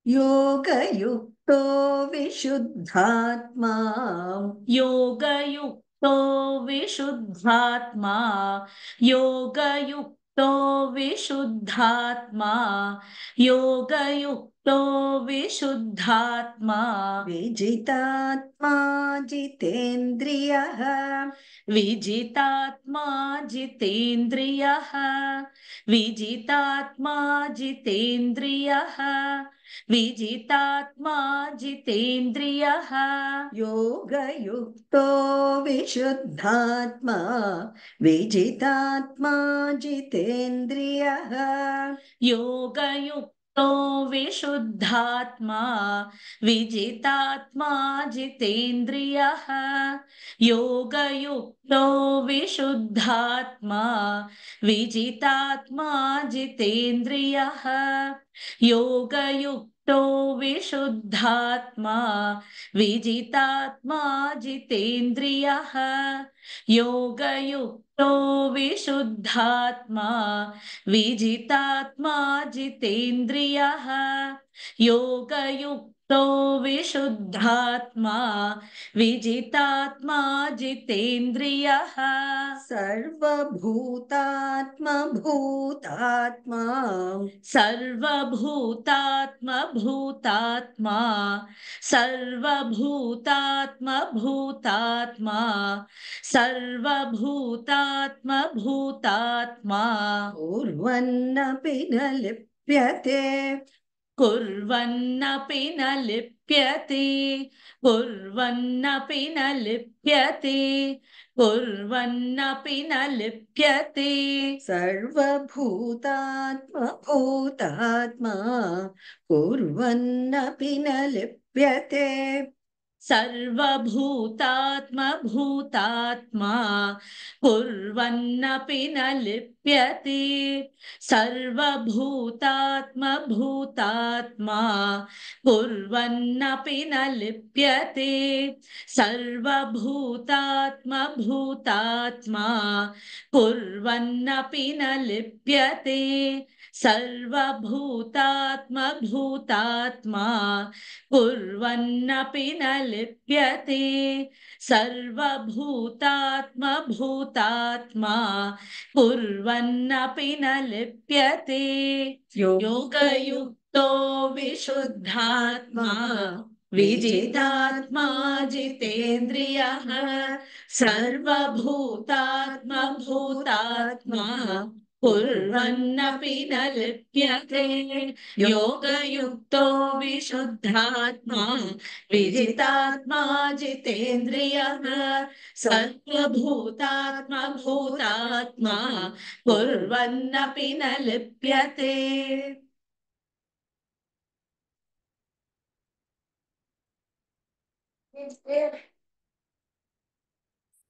योगयुक्तो विशुद्धात्मा योगयुक्तो विशुद्धात्मा योगयुक्तो विशुद्धात्मा योगयुक्तो विशुद्धात्मा विजितात्मा जितेन्द्रियः विजितात्मा जितेन्द्रियः विजितात्मा जितेन्द्रियः विजितात्मा जितेन्द्रियः योगयुक्तो विशुद्धात्मा विजितात्मा जितेन्द्रियः योगयुक्तो विशुद्धात्मा विजितात्मा जितेन्द्रियः योगयुक्तो विशुद्धात्मा विजितात्मा जितेन्द्रियः योगयुक्तो विशुद्धात्मा विजितात्मा जितेन्द्रियः योगयुक्तो विशुद्धात्मा विजितात्मा जितेन्द्रियः योगयुक्तो विशुद्धात्मा विजितात्मा जितेन्द्रियः सर्वभूतात्मभूतात्मा सर्वभूतात्मभूतात्मा सर्वभूतात्मभूतात्मा सर्वभूतात्मभूतात्मा कुर्वन्नपि न लिप्यते कुर्वन्नपि न लिप्यते कुर्वन्नपि न लिप्यते कुर्वन्नपि न लिप्यते सर्वभूतात्मभूतात्मा कुर्वन्नपि न लिप्यते सर्वभूतात्मभूतात्मा कुर्वन्नपि न लिप्यते सर्वभूतात्मभूतात्मा कुर्वन्नपि न लिप्यते सर्वभूतात्मभूतात्मा कुर्वन्नपि न लिप्यते सर्वभूतात्मभूतात्मा कुर्वन्नपि न लिप्यते सर्वभूतात्मभूतात्मा कुर्वन्नपि न लिप्यते योगयुक्तो विशुद्धात्मा विजितात्मा जितेन्द्रियः सर्वभूतात्मभूतात्मा कुर्वन्नपि न लिप्यते योगयुक्तो विशुद्धात्मा विजितात्मा जितेन्द्रियः सर्वभूतात्मभूतात्मा कुर्वन्नपि न लिप्यते